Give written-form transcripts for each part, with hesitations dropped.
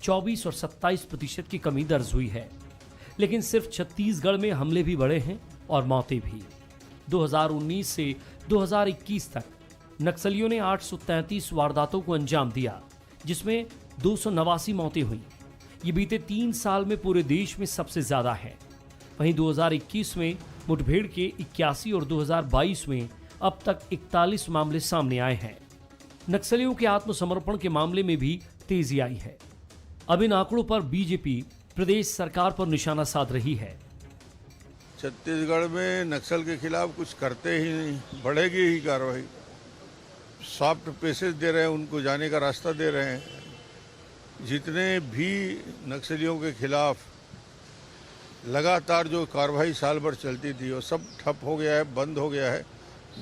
24 और 27% की कमी दर्ज हुई है। लेकिन सिर्फ छत्तीसगढ़ में हमले भी बढ़े हैं और मौतें भी। 2019 से 2021 तक नक्सलियों ने 833 वारदातों को अंजाम दिया, जिसमें 289 मौतें हुई। ये बीते 3 साल में पूरे देश में सबसे ज्यादा है। वहीं 2021 में मुठभेड़ के 81 और 2022 में अब तक 41 मामले सामने आए हैं। नक्सलियों के आत्मसमर्पण के मामले में भी तेजी आई है। अब इन आंकड़ों पर बीजेपी प्रदेश सरकार पर निशाना साध रही है। छत्तीसगढ़ में नक्सल के खिलाफ कुछ करते ही नहीं, बढ़ेगी ही कार्रवाई। सॉफ्ट पैसेज दे रहे हैं, उनको जाने का रास्ता दे रहे हैं। जितने भी नक्सलियों के खिलाफ लगातार जो कार्रवाई साल भर चलती थी वो सब ठप हो गया है, बंद हो गया है।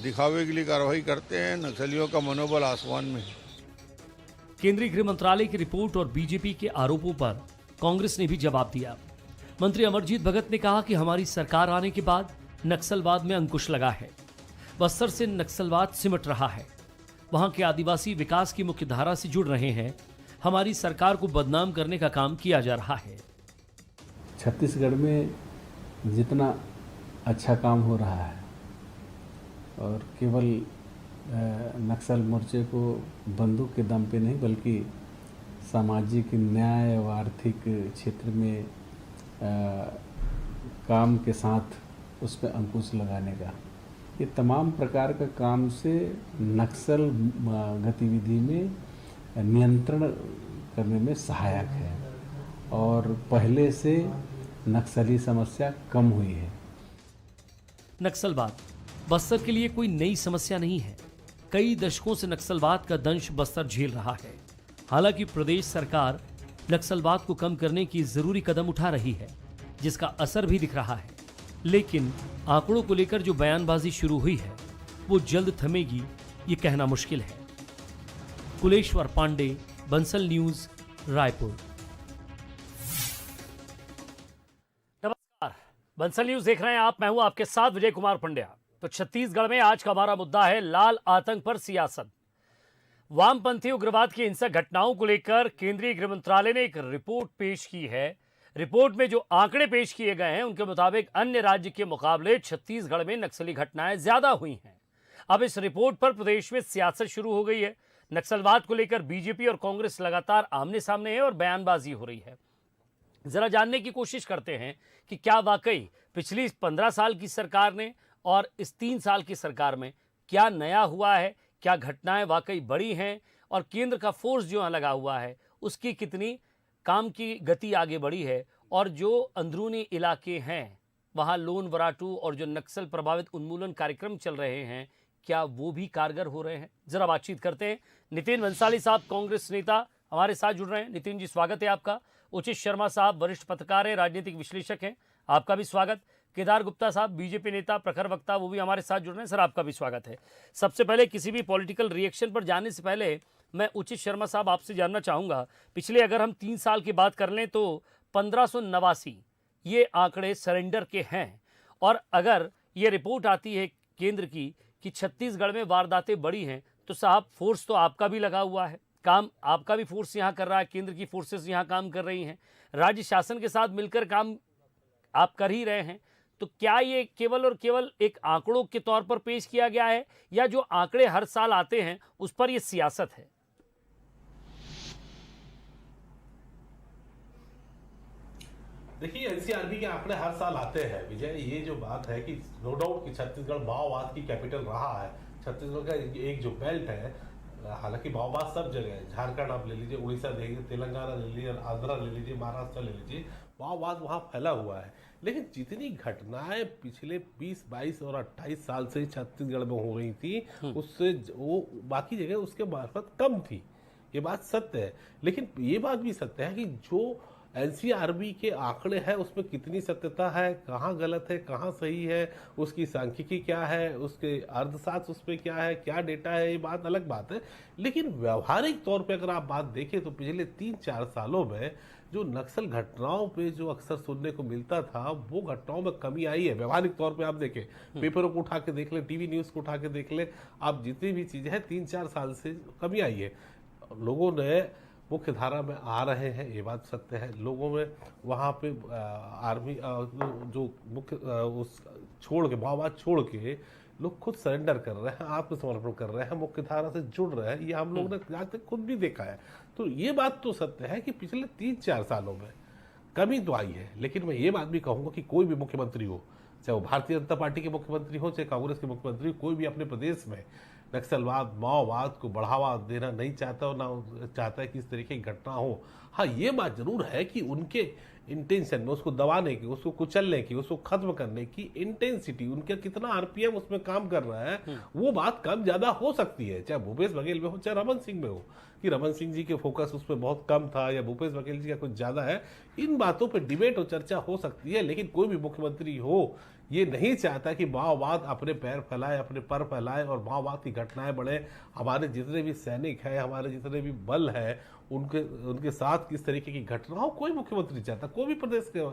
दिखावे के लिए कार्रवाई करते हैं, नक्सलियों का मनोबल आसमान में है। केंद्रीय गृह मंत्रालय की रिपोर्ट और बीजेपी के आरोपों पर कांग्रेस ने भी जवाब दिया। मंत्री अमरजीत भगत ने कहा कि हमारी सरकार आने के बाद नक्सलवाद में अंकुश लगा है। बस्तर से नक्सलवाद सिमट रहा है। वहां के आदिवासी विकास की मुख्य धारा से जुड़ रहे हैं। हमारी सरकार को बदनाम करने का काम किया जा रहा है। छत्तीसगढ़ में जितना अच्छा काम हो रहा है और केवल नक्सल मोर्चे को बंदूक के दम पे नहीं बल्कि सामाजिक न्याय और आर्थिक क्षेत्र में काम के साथ उस पर अंकुश लगाने का, ये तमाम प्रकार का काम से नक्सल गतिविधि में नियंत्रण करने में सहायक है और पहले से नक्सली समस्या कम हुई है। नक्सलवाद बस्तर के लिए कोई नई समस्या नहीं है। कई दशकों से नक्सलवाद का दंश बस्तर झेल रहा है। हालांकि प्रदेश सरकार नक्सलवाद को कम करने की जरूरी कदम उठा रही है, जिसका असर भी दिख रहा है। लेकिन आंकड़ों को लेकर जो बयानबाजी शुरू हुई है वो जल्द थमेगी, ये कहना मुश्किल है। कुलेश्वर पांडे, बंसल न्यूज, रायपुर। नमस्कार, बंसल न्यूज देख रहे हैं आप। मैं हूं आपके साथ विजय कुमार पंड्या। तो छत्तीसगढ़ में आज का हमारा मुद्दा है लाल आतंक पर सियासत। वामपंथी उग्रवाद की हिंसक घटनाओं को लेकर केंद्रीय गृह मंत्रालय ने एक रिपोर्ट पेश की है। रिपोर्ट में जो आंकड़े पेश किए गए हैं उनके मुताबिक अन्य राज्य के मुकाबले छत्तीसगढ़ में नक्सली घटनाएं ज्यादा हुई हैं। अब इस रिपोर्ट पर प्रदेश में सियासत शुरू हो गई है। नक्सलवाद को लेकर बीजेपी और कांग्रेस लगातार आमने सामने है और बयानबाजी हो रही है। जरा जानने की कोशिश करते हैं कि क्या वाकई पिछली 15 साल की सरकार ने और इस 3 साल की सरकार में क्या नया हुआ है, क्या घटनाएं वाकई बड़ी हैं और केंद्र का फोर्स जो यहाँ लगा हुआ है उसकी कितनी काम की गति आगे बढ़ी है, और जो अंदरूनी इलाके हैं वहाँ लोन वराटू और जो नक्सल प्रभावित उन्मूलन कार्यक्रम चल रहे हैं क्या वो भी कारगर हो रहे हैं। जरा बातचीत करते हैं। नितिन भंसाली साहब कांग्रेस नेता हमारे साथ जुड़ रहे हैं। नितिन जी स्वागत है आपका। उचित शर्मा साहब वरिष्ठ पत्रकार हैं, राजनीतिक विश्लेषक हैं, आपका भी स्वागत। केदार गुप्ता साहब बीजेपी नेता, प्रखर वक्ता, वो भी हमारे साथ जुड़ रहे हैं। सर आपका भी स्वागत है। सबसे पहले किसी भी पॉलिटिकल रिएक्शन पर जाने से पहले मैं उचित शर्मा साहब आपसे जानना चाहूँगा, पिछले अगर हम 3 साल की बात कर लें तो 1589 ये आंकड़े सरेंडर के हैं, और अगर ये रिपोर्ट आती है केंद्र की कि छत्तीसगढ़ में वारदातें बढ़ी हैं तो साहब फोर्स तो आपका भी लगा हुआ है, काम आपका भी फोर्स यहाँ कर रहा है, केंद्र की फोर्सेस यहाँ काम कर रही हैं, राज्य शासन के साथ मिलकर काम आप कर ही रहे हैं। तो क्या ये केवल और केवल एक आंकड़ों के तौर पर पेश किया गया है या जो आंकड़े हर साल आते हैं उस पर ये सियासत है? देखिए, एनसीआरबी के आंकड़े हर साल आते हैं विजय। ये जो बात है कि नो डाउट कि छत्तीसगढ़ माओवाद की कैपिटल रहा है। छत्तीसगढ़ का एक जो बेल्ट है, हालांकि माओवाद सब जगह है, झारखंड आप ले लीजिए, उड़ीसा ले लीजिए, तेलंगाना ले लीजिए, आंध्रा ले लीजिए, महाराष्ट्र ले लीजिए, माओवाद वहाँ फैला हुआ है। लेकिन जितनी घटनाएं पिछले 20, 22 और 28 साल से छत्तीसगढ़ में हो रही थी उससे वो बाकी जगह उसके मार्फत कम थी, ये बात सत्य है। लेकिन ये बात भी सत्य है कि जो एनसीआरबी के आंकड़े हैं उसमें कितनी सत्यता है, कहाँ गलत है, कहाँ सही है, उसकी सांख्यिकी क्या है, उसके अर्थशास्त्र उस पर क्या है, क्या डेटा है, ये बात अलग बात है। लेकिन व्यवहारिक तौर पे अगर आप बात देखें तो पिछले 3-4 सालों में जो नक्सल घटनाओं पे जो अक्सर सुनने को मिलता था वो घटनाओं में कमी आई है। व्यवहारिक तौर पे आप देखें, पेपरों को उठा के देख ले, टीवी न्यूज को उठा के देख ले, आप जितनी भी चीजें हैं 3-4 साल से कमी आई है। लोगों ने मुख्य धारा में आ रहे हैं, ये बात सत्य है। लोगों में वहाँ पे आर्मी जो मुख्य उस छोड़ के, माओवाद छोड़ के लोग खुद सरेंडर कर रहे हैं, आत्मसमर्पण कर रहे हैं, मुख्य धारा से जुड़ रहे हैं, ये हम लोग ने आज तक खुद भी देखा है। तो ये बात तो सत्य है कि पिछले 3-4 सालों में कमी तो आई है, लेकिन मैं ये बात भी कहूँगा कि कोई भी मुख्यमंत्री हो, चाहे वो भारतीय जनता पार्टी के मुख्यमंत्री हो, चाहे कांग्रेस के मुख्यमंत्री हो, कोई भी अपने प्रदेश में नक्सलवाद, माओवाद को बढ़ावा देना नहीं चाहता और ना चाहता है कि इस तरीके की घटना हो। हाँ, ये बात जरूर है कि उनके इंटेंशन में उसको दबाने की, उसको कुचलने की, उसको खत्म करने की इंटेंसिटी, उनका कितना आरपीएम उसमें काम कर रहा है, वो बात कम ज्यादा हो सकती है। चाहे भूपेश बघेल में हो, चाहे रमन सिंह में हो, कि रमन सिंह जी के फोकस उसमें बहुत कम था या भूपेश बघेल जी का कुछ ज्यादा है, इन बातों पर डिबेट और चर्चा हो सकती है। लेकिन कोई भी मुख्यमंत्री हो ये नहीं चाहता कि माओवाद अपने पैर फैलाए, अपने पर फैलाए और माओवाद की घटनाएं बढ़े। हमारे जितने भी सैनिक हैं, हमारे जितने भी बल है, उनके साथ किस तरीके की घटना हो, कोई मुख्यमंत्री चाहता, कोई भी प्रदेश के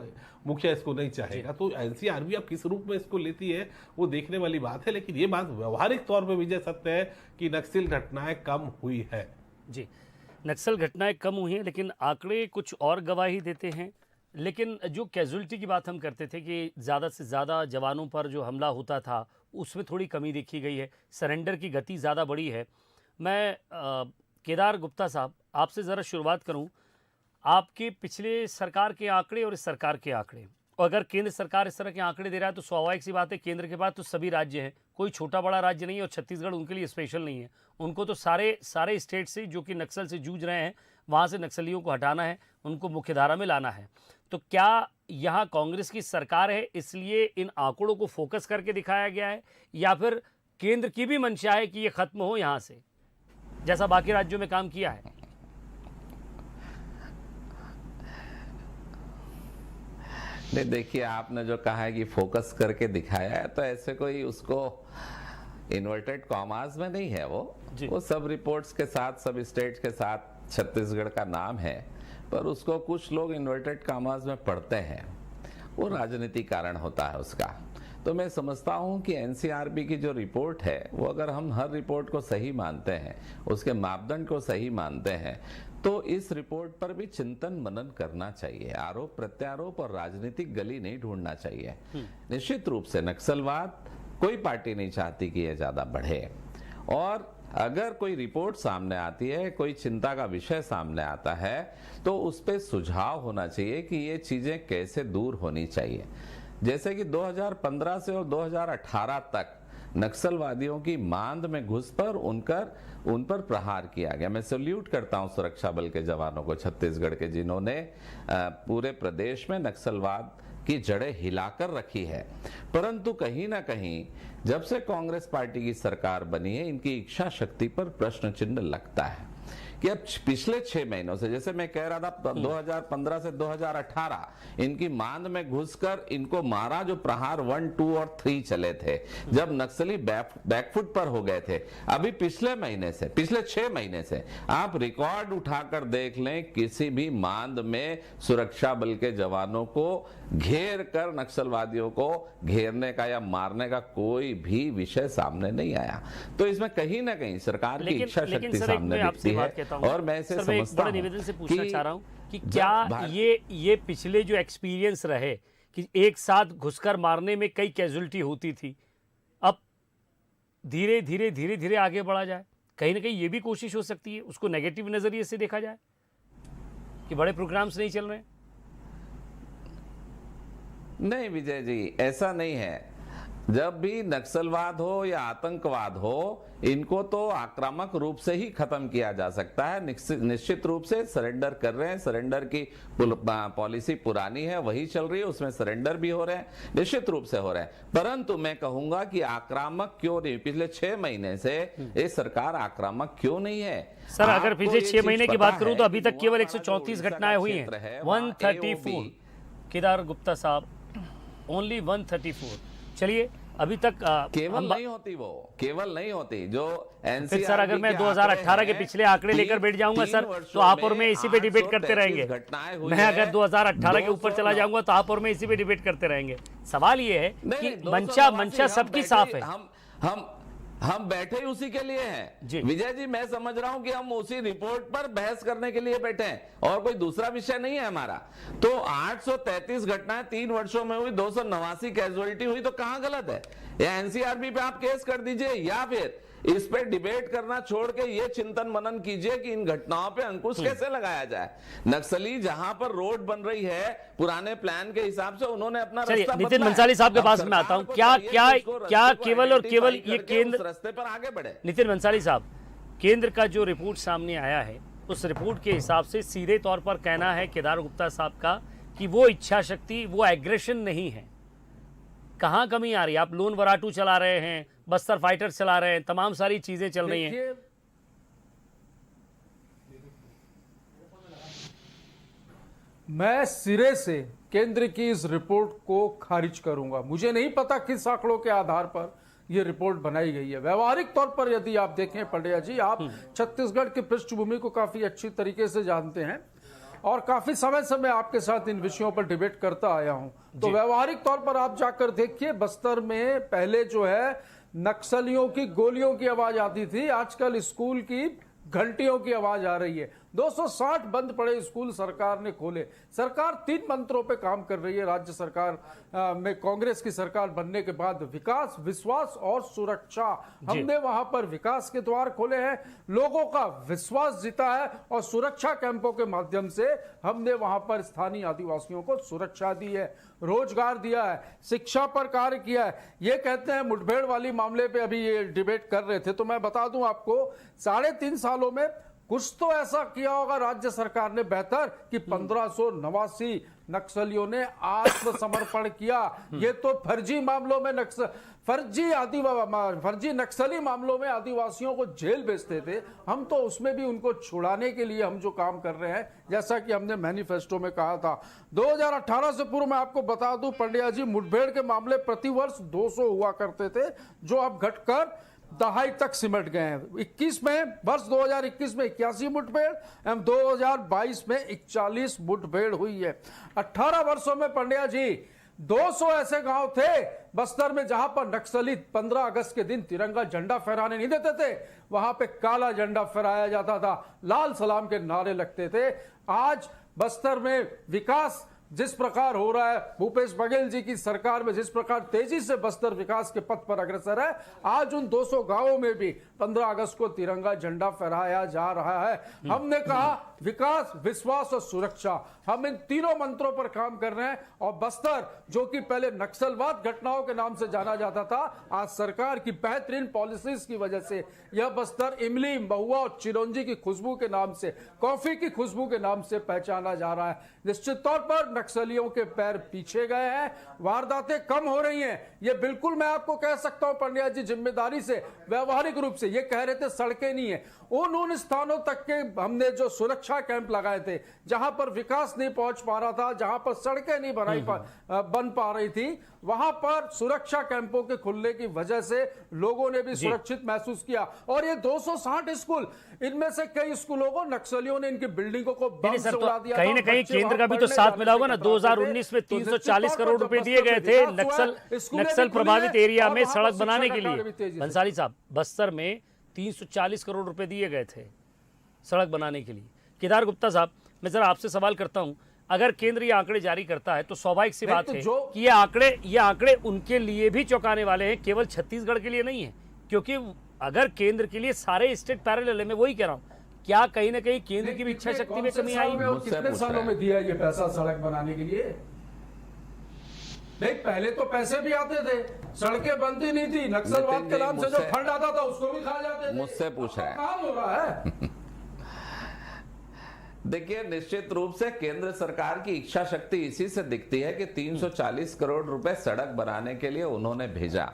मुखिया इसको नहीं चाहेगा। तो एनसीआरबी अब किस रूप में इसको लेती है वो देखने वाली बात है। लेकिन ये बात व्यवहारिक तौर पर विजय सत्य है कि नक्सल घटनाएं कम हुई है। जी, नक्सल घटनाएं कम हुई हैं, लेकिन आंकड़े कुछ और गवाही देते हैं। लेकिन जो कैजुअलिटी की बात हम करते थे कि ज़्यादा से ज़्यादा जवानों पर जो हमला होता था, उसमें थोड़ी कमी देखी गई है, सरेंडर की गति ज़्यादा बढ़ी है। मैं केदार गुप्ता साहब आपसे ज़रा शुरुआत करूं, आपके पिछले सरकार के आंकड़े और इस सरकार के आंकड़े, और अगर केंद्र सरकार इस तरह के आंकड़े दे रहा है तो स्वाभाविक सी बात है, केंद्र के पास तो सभी राज्य हैं, कोई छोटा बड़ा राज्य नहीं है, और छत्तीसगढ़ उनके लिए स्पेशल नहीं है। उनको तो सारे स्टेट से जो कि नक्सल से जूझ रहे हैं, वहाँ से नक्सलियों को हटाना है, उनको मुख्यधारा में लाना है। तो क्या यहाँ कांग्रेस की सरकार है इसलिए इन आंकड़ों को फोकस करके दिखाया गया है, या फिर केंद्र की भी मंशा है कि ये खत्म हो यहाँ से, जैसा बाकी राज्यों में काम किया है? नहीं, देखिए, आपने जो कहा है कि फोकस करके दिखाया है, तो ऐसे कोई उसको इन्वर्टेड कॉमास में नहीं है वो सब रिपोर्ट्स के साथ, सब स्टेट्स के साथ छत्तीसगढ़ का नाम है, पर उसको कुछ लोग इन्वर्टेड कॉमास में पढ़ते हैं, वो राजनीति कारण होता है उसका। तो मैं समझता हूं कि एनसीआरबी की जो रिपोर्ट है, वो अगर हम हर रिपोर्ट को सही मानते हैं, उसके मापदंड को सही मानते हैं, तो इस रिपोर्ट पर भी चिंतन मनन करना चाहिए। आरोप प्रत्यारोप और राजनीतिक गली नहीं ढूंढना चाहिए। निश्चित रूप से नक्सलवाद कोई पार्टी नहीं चाहती कि यह ज्यादा बढ़े, और अगर कोई रिपोर्ट सामने आती है, कोई चिंता का विषय सामने आता है, तो उस पर सुझाव होना चाहिए कि ये चीजें कैसे दूर होनी चाहिए। जैसे कि 2015 से और 2018 तक नक्सलवादियों की मांद में घुसकर उन पर प्रहार किया गया। मैं सैल्यूट करता हूं सुरक्षा बल के जवानों को छत्तीसगढ़ के, जिन्होंने पूरे प्रदेश में नक्सलवाद की जड़ें हिलाकर रखी है। परंतु कहीं ना कहीं जब से कांग्रेस पार्टी की सरकार बनी है, इनकी इच्छा शक्ति पर प्रश्न चिन्ह लगता है कि अब पिछले 6 महीनों से, जैसे मैं कह रहा था 2015 से 2018 इनकी मांद में घुसकर इनको मारा, जो प्रहार 1, 2 और 3 चले थे, जब नक्सली बैकफुट पर हो गए थे। अभी पिछले 6 महीने से आप रिकॉर्ड उठाकर देख लें, किसी भी मांद में सुरक्षा बल के जवानों को घेर कर नक्सलवादियों को घेरने का या मारने का कोई भी विषय सामने नहीं आया। तो इसमें कहीं ना कहीं सरकार की इच्छा शक्ति सामने दिखती है। और मैं इसे समझता हूं, निवेदन से पूछना चाह रहा हूं कि क्या ये पिछले जो एक्सपीरियंस रहे कि एक साथ घुसकर मारने में कई कैजुअलिटी होती थी, अब धीरे धीरे आगे बढ़ा जाए, कहीं ना कहीं ये भी कोशिश हो सकती है, उसको नेगेटिव नजरिए से देखा जाए कि बड़े प्रोग्राम्स नहीं चल रहे? नहीं विजय जी, ऐसा नहीं है। जब भी नक्सलवाद हो या आतंकवाद हो, इनको तो आक्रामक रूप से ही खत्म किया जा सकता है। निश्चित रूप से सरेंडर कर रहे हैं, सरेंडर की पॉलिसी पुरानी है, वही चल रही है, उसमें सरेंडर भी हो रहे हैं, निश्चित रूप से हो रहे हैं। परंतु मैं कहूंगा कि आक्रामक क्यों नहीं, पिछले 6 महीने से ये सरकार आक्रामक क्यों नहीं है? सर, अगर पिछले 6 महीने की बात करूं तो अभी तक केवल 134 घटनाएं हुई हैं, 134। केदार गुप्ता साहब, ओनली 134। चलिए, अभी तक केवल नहीं होती जो फिर सर, अगर मैं 2018 के पिछले आंकड़े लेकर बैठ जाऊंगा सर, तो आप और मैं इसी पे डिबेट करते रहेंगे। मैं अगर 2018 के ऊपर चला जाऊंगा तो आप और मैं इसी पे डिबेट करते रहेंगे। सवाल ये है कि मंशा सबकी साफ है। हम बैठे ही उसी के लिए हैं। विजय जी, मैं समझ रहा हूं कि हम उसी रिपोर्ट पर बहस करने के लिए बैठे हैं और कोई दूसरा विषय नहीं है हमारा। तो 833 घटनाएं 3 वर्षों में हुई, 289 कैजुअलिटी हुई, तो कहां गलत है? या एनसीआरबी पे आप केस कर दीजिए, या फिर इस पे डिबेट करना छोड़ के ये चिंतन मनन कीजिए कि इन घटनाओं पे अंकुश कैसे लगाया जाए। नक्सली जहां पर रोड बन रही है पुराने प्लान के हिसाब से, उन्होंने अपना रास्ता नितिन भंसाली साहब के पास में आता हूं। क्या केवल और केवल ये केंद्र रास्ते पर आगे बढ़े? नितिन भंसाली साहब, केंद्र का जो रिपोर्ट सामने आया है उस रिपोर्ट के हिसाब से सीधे तौर पर कहना है केदार गुप्ता साहब का कि वो इच्छा शक्ति, वो एग्रेशन नहीं है। कहां कमी आ रही है? आप लोन वराटू चला रहे हैं, बस्तर फाइटर चला रहे हैं, तमाम सारी चीजें चल रही हैं। मैं सिरे से केंद्र की इस रिपोर्ट को खारिज करूंगा। मुझे नहीं पता किस आंकड़ों के आधार पर यह रिपोर्ट बनाई गई है। व्यवहारिक तौर पर यदि आप देखें पंड्या जी, आप छत्तीसगढ़ की पृष्ठभूमि को काफी अच्छी तरीके से जानते हैं और काफी समय से मैं आपके साथ इन विषयों पर डिबेट करता आया हूं। तो व्यवहारिक तौर पर आप जाकर देखिए, बस्तर में पहले जो है नक्सलियों की गोलियों की आवाज आती थी, आजकल स्कूल की घंटियों की आवाज आ रही है। 260 बंद पड़े स्कूल सरकार ने खोले। सरकार 3 मंत्रों पे काम कर रही है। राज्य सरकार में कांग्रेस की सरकार बनने के बाद विकास, विश्वास और सुरक्षा, हमने वहां पर विकास के द्वार खोले हैं, लोगों का विश्वास जीता है और सुरक्षा कैंपों के माध्यम से हमने वहां पर स्थानीय आदिवासियों को सुरक्षा दी है, रोजगार दिया है, शिक्षा पर कार्य किया है। ये कहते हैं मुठभेड़ वाली मामले पे अभी ये डिबेट कर रहे थे, तो मैं बता दूं आपको 3.5 सालों में कुछ तो ऐसा किया होगा राज्य सरकार ने बेहतर कि 1589 नक्सलियों ने आत्मसमर्पण किया। ये तो फर्जी मामलों में फर्जी नक्सली मामलों में आदिवासियों को जेल भेजते थे, हम तो उसमें भी उनको छुड़ाने के लिए हम जो काम कर रहे हैं, जैसा कि हमने मैनिफेस्टो में कहा था। 2018 से पूर्व मैं आपको बता दूं पंड्या जी, मुठभेड़ के मामले प्रतिवर्ष 200 हुआ करते थे, जो अब घटकर 2.5 तक सिमट गए हैं। 21 में, वर्ष 2021 में 81 मुठभेड़ एवं 2022 में 41 मुठभेड़ हुई है। 18 वर्षों में पंड्या जी 200 ऐसे गांव थे बस्तर में जहां पर नक्सली 15 अगस्त के दिन तिरंगा झंडा फहराने नहीं देते थे, वहां पे काला झंडा फहराया जाता था, लाल सलाम के नारे लगते थे। आज बस्तर में विकास जिस प्रकार हो रहा है, भूपेश बघेल जी की सरकार में जिस प्रकार तेजी से बस्तर विकास के पथ पर अग्रसर है, आज उन 200 गांवों में भी 15 अगस्त को तिरंगा झंडा फहराया जा रहा है। हमने कहा विकास, विश्वास और सुरक्षा, हम इन तीनों मंत्रों पर काम कर रहे हैं। और बस्तर जो कि पहले नक्सलवाद घटनाओं के नाम से जाना जाता था, आज सरकार की बेहतरीन पॉलिसीज की वजह से यह बस्तर इमली, महुआ और चिरौंजी की खुशबू के नाम से, कॉफी की खुशबू के नाम से पहचाना जा रहा है। निश्चित तौर पर नक्सलियों के पैर पीछे गए हैं, वारदातें कम हो रही हैं। ये बिल्कुल मैं आपको कह सकता हूं पंड्या जी जिम्मेदारी से, व्यवहारिक रूप से। ये कह रहे थे सड़कें नहीं है, उन स्थानों तक के हमने जो सुरक्षा कैंप लगाए थे जहां पर विकास नहीं पहुंच पा रहा था, जहां पर सड़कें नहीं बन पा रही थी, वहां पर सुरक्षा कैंपों के खुलने की वजह से लोगों ने भी सुरक्षित महसूस किया। और ये 260 स्कूल, इनमें से कई स्कूलों को नक्सलियों ने इनकी बिल्डिंगों को बम से उड़ा दिया। कहीं ना कहीं केंद्र का भी तो साथ मिला होगा ना। 2019 में 340 करोड़ रुपए दिए गए थे नक्सल प्रभावित एरिया में सड़क बनाने के लिए। भंसाली साहब, बस्तर में 340 करोड़ रुपए दिए गए थे सड़क बनाने के लिए। केदार गुप्ता साहब, मैं जरा आपसे सवाल करता हूं, अगर केंद्र ये आंकड़े जारी करता है तो स्वाभाविक सी बात है कि ये आंकड़े उनके लिए भी चौंकाने वाले हैं, केवल छत्तीसगढ़ के लिए नहीं है। क्योंकि अगर केंद्र के लिए सारे स्टेट पैरेलल है, मैं वही कह रहा हूं, क्या कहीं ना कहीं केंद्र की भी इच्छा शक्ति में कमी आई? कितने सालों में दिया ये पैसा सड़क बनाने के लिए? नहीं, पहले तो पैसे भी आते थे, सड़कें बनती नहीं थी, नक्सलवाद के नाम से जो फंड आता था उसको भी खा जाते थे। मुझसे पूछ रहे हैं, काम हो रहा है। देखिए, निश्चित रूप से केंद्र सरकार की इच्छा शक्ति इसी से दिखती है कि 340 करोड़ रुपए सड़क बनाने के लिए उन्होंने भेजा।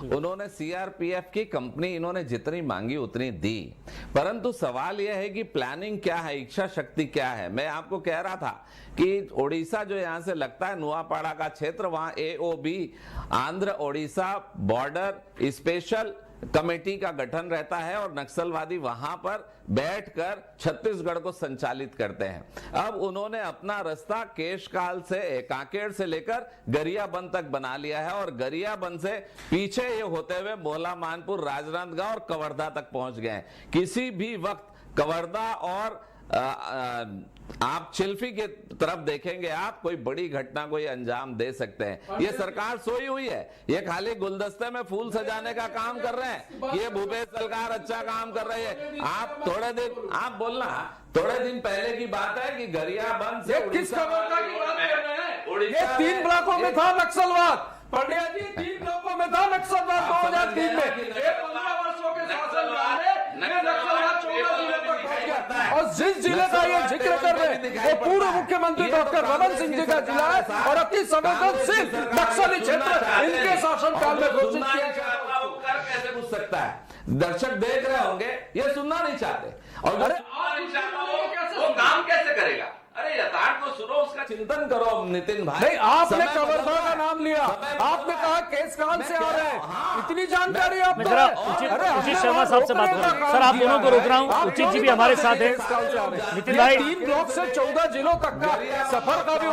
उन्होंने सीआरपीएफ की कंपनी, इन्होंने जितनी मांगी उतनी दी। परंतु सवाल यह है कि प्लानिंग क्या है, इच्छा शक्ति क्या है। मैं आपको कह रहा था कि ओडिशा जो यहां से लगता है, नुआपाड़ा का क्षेत्र, वहां AOB Andhra Odisha border special committee का गठन रहता है और नक्सलवादी वहां पर बैठकर छत्तीसगढ़ को संचालित करते हैं। अब उन्होंने अपना रास्ता केशकाल से, कांकेर से लेकर गरियाबंद तक बना लिया है और गरियाबंद से पीछे ये होते हुए मोहला मानपुर, राजनांदगांव और कवर्धा तक पहुंच गए हैं। किसी भी वक्त कवर्धा और आप चिल्फी के तरफ देखेंगे, आप कोई बड़ी घटना को ये अंजाम दे सकते हैं। ये सरकार सोई हुई है, ये खाली गुलदस्ते में फूल सजाने का काम कर रहे हैं। ये भूपेश सरकार अच्छा काम कर रही है। आप बोलना थोड़े दिन पहले की बात है कि गरियाबंद से किस कवर्धा की बात कर रहे हैं? ये 3 ब्लॉकों में था नक्सलवाद, पंड्या जी 3 ब्लॉकों में था नक्सलवाद 2003 में। 15 वर्षों के शासनकाल में ये नक्सलवाद 14 जिले तक पहुंच गया। और जिस जिले का ये जिक्र कर रहे हैं वो पूर्व मुख्यमंत्री डॉक्टर रमन सिंह जी का जिला है और अति संवेदनशील नक्सली क्षेत्र इनके शासनकाल में घोषित किया गया। कैसे पूछ सकता है? दर्शक देख रहे होंगे, ये सुनना नहीं चाहते। और वो काम कैसे करेगा? अरे यथार्थ को सुनो, उसका चिंतन करो नितिन भाई। नहीं, आपने कवर्धा का नाम लिया, आपने कहा केशकाल से आ रहे हैं, इतनी जानकारी आप उचित शर्मा साहब से बात करें। सर, आप दोनों को रोक रहा हूँ, उचित जी भी हमारे साथ है। नितिन भाई, 3 ब्लॉक से 14 जिलों तक का सफर का भी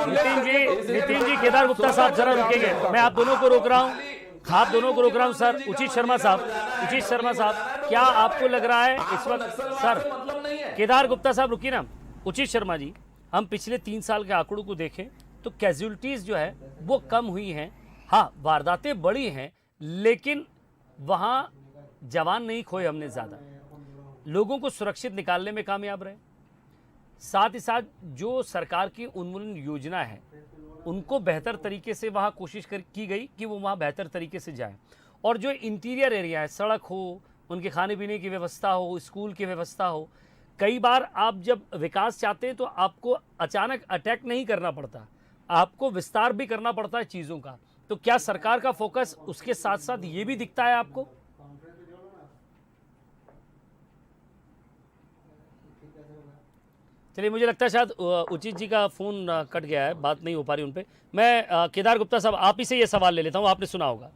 नितिन जी, केदार गुप्ता साहब जरा रुकेंगे, मैं आप दोनों को रोक रहा हूँ, आप दोनों को रोक रहा हूँ। सर, उचित शर्मा साहब, क्या आपको लग रहा है इस वक्त? सर, केदार गुप्ता साहब रुकिए ना। उचित शर्मा जी, हम पिछले 3 साल के आंकड़ों को देखें तो कैजुअलिटीज जो है वो कम हुई हैं। हाँ, वारदातें बढ़ी हैं, लेकिन वहाँ जवान नहीं खोए हमने ज़्यादा, लोगों को सुरक्षित निकालने में कामयाब रहे। साथ ही साथ जो सरकार की उन्मूलन योजना है उनको बेहतर तरीके से वहाँ कोशिश की गई कि वो वहाँ बेहतर तरीके से जाएं। और जो इंटीरियर एरिया है, सड़क हो, उनके खाने पीने की व्यवस्था हो, स्कूल की व्यवस्था हो, कई बार आप जब विकास चाहते हैं तो आपको अचानक अटैक नहीं करना पड़ता, आपको विस्तार भी करना पड़ता है चीज़ों का। तो क्या सरकार का फोकस उसके साथ साथ ये भी दिखता है आपको? चलिए, मुझे लगता है शायद उचित जी का फ़ोन कट गया है, बात नहीं हो पा रही उन पे। मैं केदार गुप्ता साहब, आप ही से ये सवाल ले लेता हूँ, आपने सुना होगा।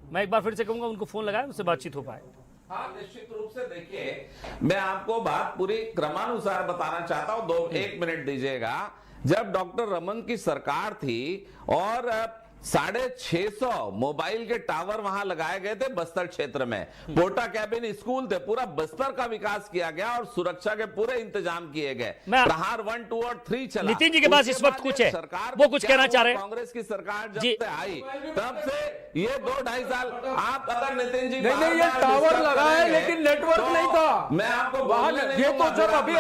मैं एक बार फिर से कहूँगा, उनको फ़ोन लगाए, उससे बातचीत हो पाए। हाँ, निश्चित रूप से। देखिए, मैं आपको बात पूरी क्रमानुसार बताना चाहता हूं, 1 मिनट दीजिएगा। जब डॉक्टर रमन की सरकार थी और 650 मोबाइल के टावर वहां लगाए गए थे बस्तर क्षेत्र में, पोटा कैबिन स्कूल थे, पूरा बस्तर का विकास किया गया और सुरक्षा के पूरे इंतजाम किए गए। प्रहार 1, 2 और 3 चला। नितिन जी के पास इस वक्त कुछ है, वो कुछ कहना चाह रहे हैं। कांग्रेस की सरकार जब से आई तब से ये 2-2.5 साल, आप अगर नितिन जी नहीं, ये टावर लगा है लेकिन नेटवर्क नहीं था। मैं आपको ये तो जब अभी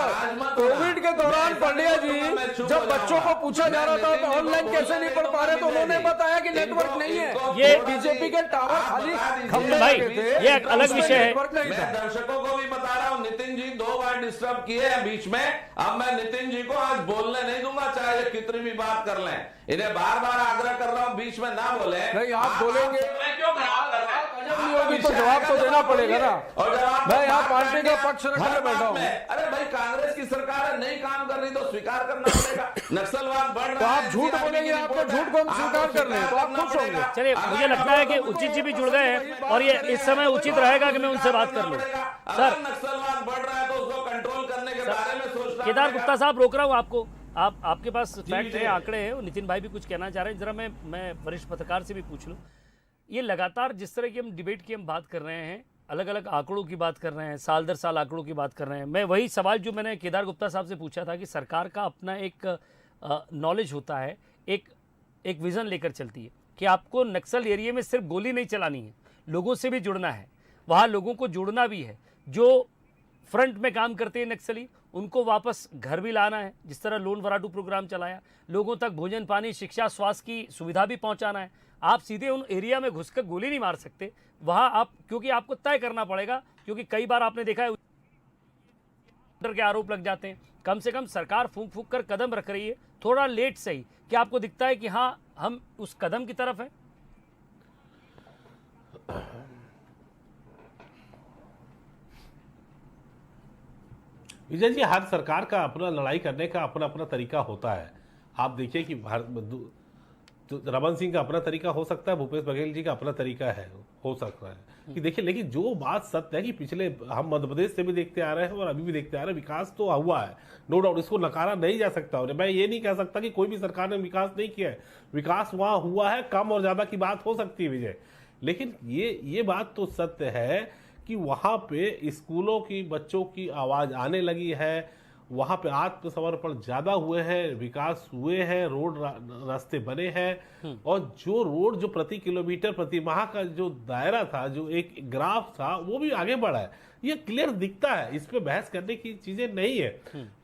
कोविड के दौरान पंड्या जी, जब बच्चों को पूछा जा रहा था तो ऑनलाइन कैसे नहीं पढ़ पा रहे, तो उन्होंने बताया कि नेटवर्क नहीं है। ये बीजेपी के टावर खाली खंभे भाई, लगे थे, ये एक अलग विषय है। मैं दर्शकों को भी बता रहा हूं, नितिन जी 2 बार डिस्टर्ब किए हैं बीच में। अब मैं नितिन जी को आज बोलने नहीं दूंगा, चाहे ये कितनी भी बात कर लें। इन्हें बार बार आग्रह कर रहा हूं, बीच में ना बोले। नहीं, आप बोलेंगे क्यों खराब कर रहे हैं? तो जवाब तो देना पड़ेगा ना। और जवाब मैं यहाँ पार्टी का पक्ष रखने बैठा हूँ। अरे भाई, कांग्रेस की सरकार नहीं काम कर रही तो स्वीकार करना पड़ेगा। नक्सलवाद बढ़ रहा है, तो आप झूठ बोलेंगे, आपके झूठ को हम स्वीकार कर रहे हैं तो आप खुश होंगे। चलिए, मुझे लगता है कि उचित जी भी जुड़ गए हैं और ये इस समय उचित रहेगा कि मैं उनसे बात कर लूं। सर, नक्सलवाद बढ़ रहा है तो उसको कंट्रोल करने के बारे में सोचना। केदार गुप्ता साहब, रोक रहा हूँ आपको, आपके पास फैक्ट है, आंकड़े हैं, नितिन भाई भी कुछ कहना चाह रहे हैं, जरा मैं वरिष्ठ पत्रकार से भी पूछ लूं। ये लगातार जिस तरह की हम डिबेट की हम बात कर रहे हैं, अलग अलग आंकड़ों की बात कर रहे हैं, साल दर साल आंकड़ों की बात कर रहे हैं, मैं वही सवाल जो मैंने केदार गुप्ता साहब से पूछा था कि सरकार का अपना एक नॉलेज होता है, एक विज़न लेकर चलती है कि आपको नक्सल एरिया में सिर्फ गोली नहीं चलानी है, लोगों से भी जुड़ना है, वहाँ लोगों को जोड़ना भी है। जो फ्रंट में काम करते हैं नक्सली, उनको वापस घर भी लाना है। जिस तरह लोन वराटू प्रोग्राम चलाया, लोगों तक भोजन पानी शिक्षा स्वास्थ्य की सुविधा भी पहुंचाना है। आप सीधे उन एरिया में घुसकर गोली नहीं मार सकते, वहाँ आप, क्योंकि आपको तय करना पड़ेगा, क्योंकि कई बार आपने देखा है के आरोप लग जाते हैं। कम से कम सरकार फूंक फूंक कर कदम रख रही है, थोड़ा लेट सही, क्या आपको दिखता है कि हाँ हम उस कदम की तरफ है? विजय जी, हर सरकार का अपना लड़ाई करने का अपना अपना तरीका होता है। आप देखिए कि तो रमन सिंह का अपना तरीका हो सकता है, भूपेश बघेल जी का अपना तरीका है, हो सकता है कि देखिए, लेकिन जो बात सत्य है कि पिछले हम मध्य प्रदेश से भी देखते आ रहे हैं और अभी भी देखते आ रहे हैं, विकास तो हुआ है, नो डाउट, इसको नकारा नहीं जा सकता। और मैं ये नहीं कह सकता कि कोई भी सरकार ने विकास नहीं किया है, विकास वहां हुआ है, कम और ज्यादा की बात हो सकती है विजय, लेकिन ये बात तो सत्य है कि वहां पे स्कूलों की बच्चों की आवाज आने लगी है, वहां पे आत्मसमर्पण ज्यादा हुए हैं, विकास हुए हैं, रोड रास्ते बने हैं, और जो रोड जो प्रति किलोमीटर प्रति माह का जो दायरा था, जो एक ग्राफ था, वो भी आगे बढ़ा है। ये क्लियर दिखता है, इस पे बहस करने की चीजें नहीं है।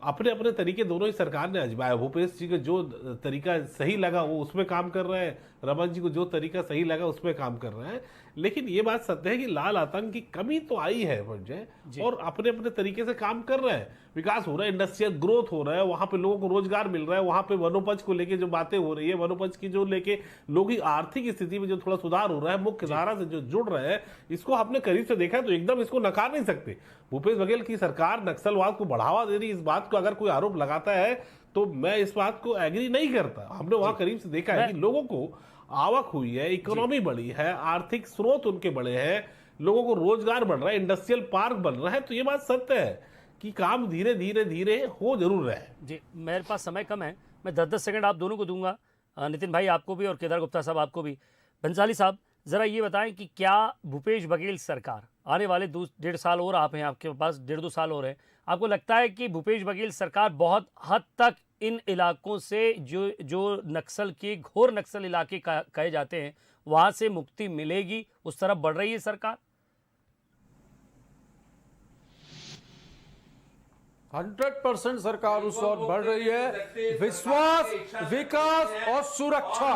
अपने अपने तरीके दोनों ही सरकार ने आजमाया। भूपेश जी को जो तरीका सही लगा वो उसमें काम कर रहे हैं, रमन जी को जो तरीका सही लगा उसमें काम कर रहे हैं, लेकिन ये बात सत्य है कि लाल आतंक की कमी तो आई है विजय, और अपने अपने तरीके से काम कर रहे हैं, विकास हो रहा है, इंडस्ट्रियल ग्रोथ हो रहा है, वहां पे लोगों को रोजगार मिल रहा है, वहां पे वनोपज को लेके जो बातें हो रही है, वनोपज की जो लेके लोगों की आर्थिक स्थिति में जो थोड़ा सुधार हो रहा है, मुख्य धारा से जो जुड़ रहे हैं, इसको हमने करीब से देखा है, तो एकदम इसको नकार नहीं सकते। भूपेश बघेल की सरकार नक्सलवाद को बढ़ावा दे रही, इस बात को अगर कोई आरोप लगाता है तो मैं इस बात को एग्री नहीं करता। हमने वहां करीब से देखा है कि लोगों को आवक हुई है, इकोनॉमी बढ़ी है, आर्थिक स्रोत उनके बड़े हैं, लोगों को रोजगार बढ़ रहा है, इंडस्ट्रियल पार्क बन रहा है, तो ये बात सत्य है कि काम धीरे धीरे धीरे हो जरूर रहा है। जी, मेरे पास समय कम है, मैं 10-10 सेकंड आप दोनों को दूंगा, नितिन भाई आपको भी और केदार गुप्ता साहब आपको भी। बंसाली साहब जरा ये बताएं कि क्या भूपेश बघेल सरकार आने वाले 1.5 साल और आप हैं, आपके पास 1.5-2 साल और है, आपको लगता है कि भूपेश बघेल सरकार बहुत हद तक इन इलाकों से जो नक्सल के घोर नक्सल इलाके कहे जाते हैं वहां से मुक्ति मिलेगी, उस तरफ बढ़ रही है सरकार? 100% सरकार उस ओर बढ़ रही है। विश्वास, विकास और सुरक्षा,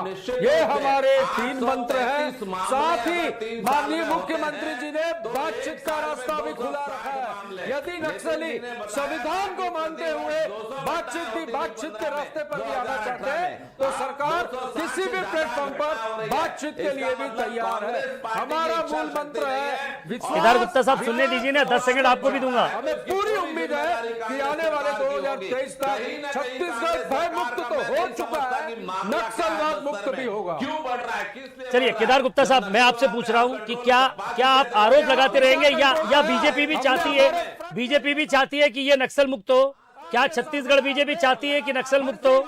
ये हमारे 3 मंत्र हैं। साथ ही माननीय मुख्यमंत्री जी ने बातचीत का रास्ता भी खुला रखा है। यदि नक्सली संविधान को मानते हुए बातचीत के रास्ते पर भी आना चाहते हैं तो सरकार किसी भी प्लेटफॉर्म पर बातचीत के लिए भी तैयार है। हमारा मूल मंत्र है विश्वास। केदार गुप्ता साहब सुनने दीजिए ना, 10 सेकंड आपको भी दूंगा। हमें पूरी उम्मीद है कि आने वाले 2023 तक छत्तीसगढ़ भय मुक्त तो हो चुका है, नक्सलवाद मुक्त भी होगा। क्यों बढ़ रहा है? चलिए केदार गुप्ता साहब, मैं आपसे पूछ रहा हूं कि क्या आप आरोप लगाते रहेंगे या बीजेपी भी चाहती है कि ये नक्सल मुक्त हो? क्या छत्तीसगढ़ बीजेपी चाहती है कि नक्सल मुक्त हो?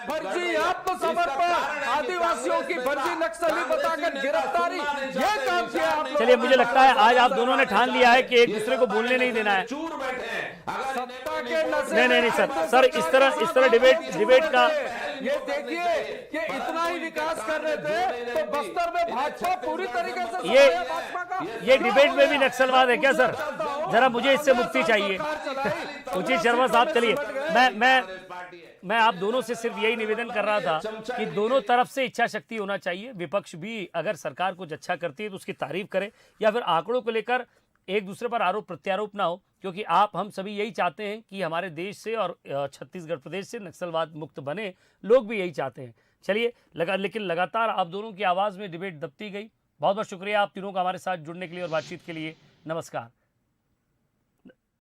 फर्जी आत्मसमर्पण, आदिवासियों की फर्जी नक्सली बताकर गिरफ्तारी, ये काम किया आप लोगों ने। चलिए, मुझे लगता है आज आप दोनों ने ठान लिया है कि एक दूसरे को बोलने नहीं देना है। सत्ता के नशे नहीं सर, इस तरह डिबेट का ये देखिए कि इतना ही विकास कर रहे थे तो बस्तर में भाजपा पूरी तरीके से ये डिबेट में भी नक्सलवाद है क्या सर? जरा मुझे इससे मुक्ति चाहिए। उचित शर्मा साहब, चलिए मैं आप दोनों से सिर्फ यही निवेदन कर रहा था कि दोनों तरफ से इच्छा शक्ति होना चाहिए। विपक्ष भी अगर सरकार कुछ अच्छा करती है तो उसकी तारीफ करे, या फिर आंकड़ों को लेकर एक दूसरे पर आरोप प्रत्यारोप ना हो, क्योंकि हम सभी यही चाहते हैं कि हमारे देश से और छत्तीसगढ़ प्रदेश से नक्सलवाद मुक्त बने, लोग भी यही चाहते हैं। चलिए लेकिन लगातार आप दोनों की आवाज़ में डिबेट दबती गई। बहुत बहुत शुक्रिया आप तीनों का हमारे साथ जुड़ने के लिए और बातचीत के लिए। नमस्कार।